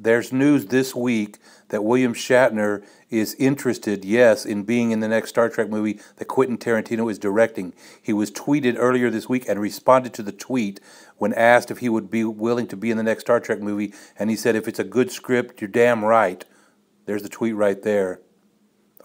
There's news this week that William Shatner is interested, yes, in being in the next Star Trek movie that Quinton Tarantino is directing. He was tweeted earlier this week and responded to the tweet when asked if he would be willing to be in the next Star Trek movie, and he said, if it's a good script, you're damn right. There's the tweet right there.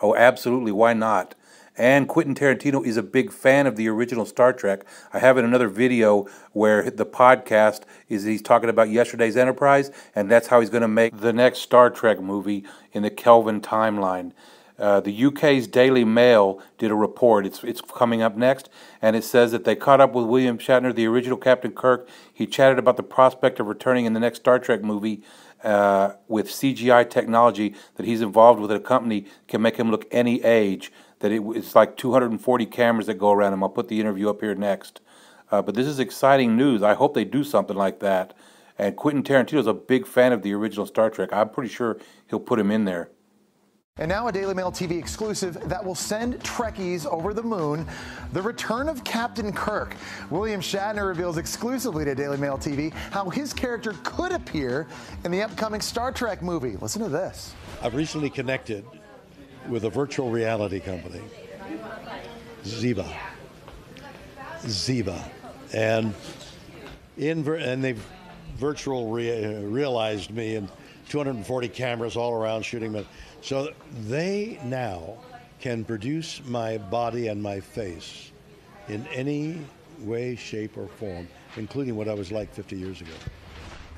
Oh, absolutely, why not? And Quentin Tarantino is a big fan of the original Star Trek. I have in another video where the podcast is he's talking about yesterday's Enterprise, and that's how he's going to make the next Star Trek movie in the Kelvin timeline. The UK's Daily Mail did a report. It's coming up next, and it says that they caught up with William Shatner, the original Captain Kirk. He chatted about the prospect of returning in the next Star Trek movie with CGI technology that he's involved with at a company can make him look any age. That it's like 240 cameras that go around him. I'll put the interview up here next. But this is exciting news. I hope they do something like that. And Quentin Tarantino is a big fan of the original Star Trek. I'm pretty sure he'll put him in there. And now a Daily Mail TV exclusive that will send Trekkies over the moon. The return of Captain Kirk. William Shatner reveals exclusively to Daily Mail TV how his character could appear in the upcoming Star Trek movie. Listen to this. I've recently connected with a virtual reality company, Ziva, and they've realized me and 240 cameras all around shooting me. So they now can produce my body and my face in any way, shape, or form, including what I was like 50 years ago.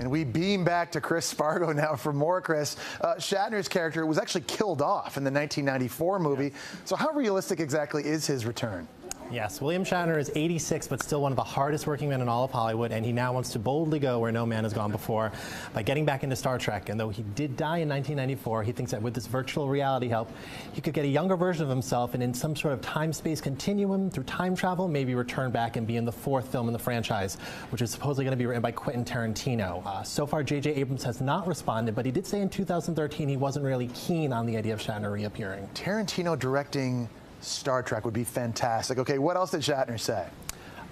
And we beam back to Chris Spargo now for more, Chris. Shatner's character was actually killed off in the 1994 movie. So how realistic exactly is his return? Yes, William Shatner is 86, but still one of the hardest working men in all of Hollywood, and he now wants to boldly go where no man has gone before by getting back into Star Trek. And though he did die in 1994, he thinks that with this virtual reality help, he could get a younger version of himself and in some sort of time-space continuum through time travel, maybe return back and be in the fourth film in the franchise, which is supposedly going to be written by Quentin Tarantino. So far, J.J. Abrams has not responded, but he did say in 2013 he wasn't really keen on the idea of Shatner reappearing. Tarantino directing Star Trek would be fantastic. Okay, what else did Shatner say?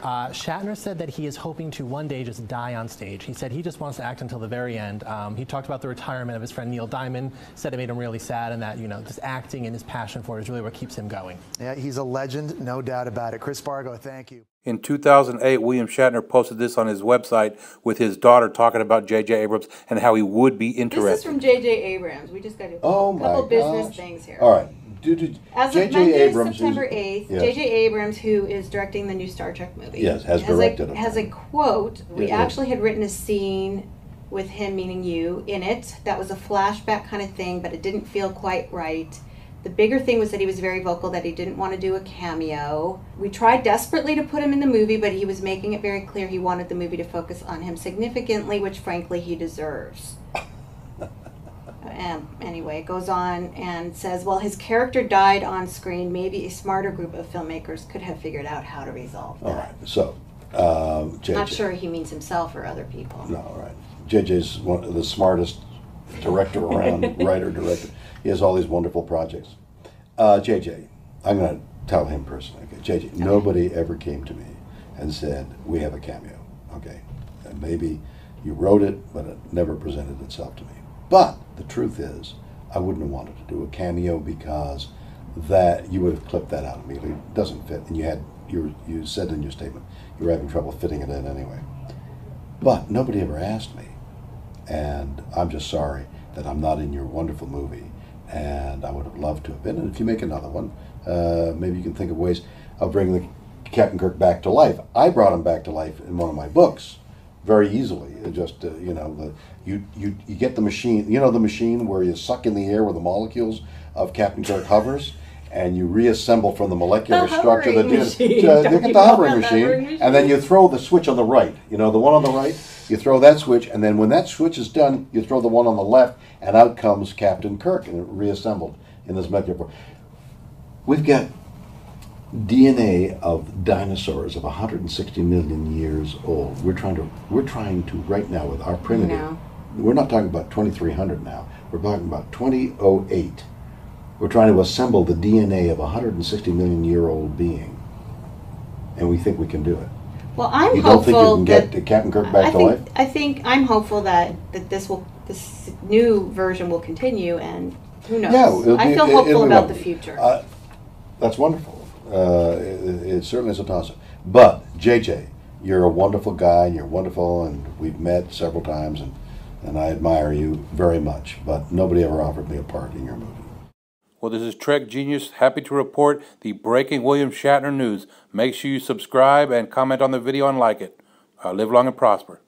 Shatner said that he is hoping to one day just die on stage. He said he just wants to act until the very end. He talked about the retirement of his friend Neil Diamond, said it made him really sad, and that, you know, this acting and his passion for it is really what keeps him going. Yeah, he's a legend, no doubt about it. Chris Spargo, thank you. In 2008, William Shatner posted this on his website with his daughter talking about J.J. Abrams and how he would be interested. This is from J.J. Abrams. We just got a couple business things here. All right. As of Monday, September 8th, yes. J.J. Abrams, who is directing the new Star Trek movie, yes, has directed has a quote. We actually had written a scene with him, meaning you, in it. That was a flashback kind of thing, but it didn't feel quite right. The bigger thing was that he was very vocal that he didn't want to do a cameo. We tried desperately to put him in the movie, but he was making it very clear he wanted the movie to focus on him significantly, which frankly he deserves. Anyway, it goes on and says, well, his character died on screen. Maybe a smarter group of filmmakers could have figured out how to resolve that. All right, so, JJ. Not sure he means himself or other people. No, all right. JJ's one of the smartest director around, writer-director. He has all these wonderful projects. JJ, I'm going to tell him personally. Okay, JJ, okay. Nobody ever came to me and said, we have a cameo. Okay, and maybe you wrote it, but it never presented itself to me. But the truth is, I wouldn't have wanted to do a cameo because that you would have clipped that out immediately. It doesn't fit, and you said in your statement you were having trouble fitting it in anyway. But nobody ever asked me, and I'm just sorry that I'm not in your wonderful movie. And I would have loved to have been. And if you make another one, maybe you can think of ways of bringing the Captain Kirk back to life. I brought him back to life in one of my books. Very easily, just you know, you get the machine. You know the machine where you suck in the air where the molecules of Captain Kirk hovers, and you reassemble from the molecular structure that did. You get the hovering machine, and then you throw the switch on the right. You know the one on the right. You throw that switch, and then when that switch is done, you throw the one on the left, and out comes Captain Kirk, and it reassembled in this molecular. We've got DNA of dinosaurs of 160 million years old. We're trying to right now with our primitive. No. We're not talking about 2300 now. We're talking about 2008. We're trying to assemble the DNA of a 160 million year old being, and we think we can do it. Well, I'm hopeful. You don't think you can get Captain Kirk back to life? I think I'm hopeful that this will this new version will continue, and who knows? Yeah, I feel hopeful about the future. That's wonderful. It certainly is a toss-up. But JJ, you're a wonderful guy, and you're wonderful, and we've met several times, and I admire you very much. But nobody ever offered me a part in your movie. Well, this is Trek Genius, happy to report the breaking William Shatner news. Make sure you subscribe and comment on the video and like it. Live long and prosper.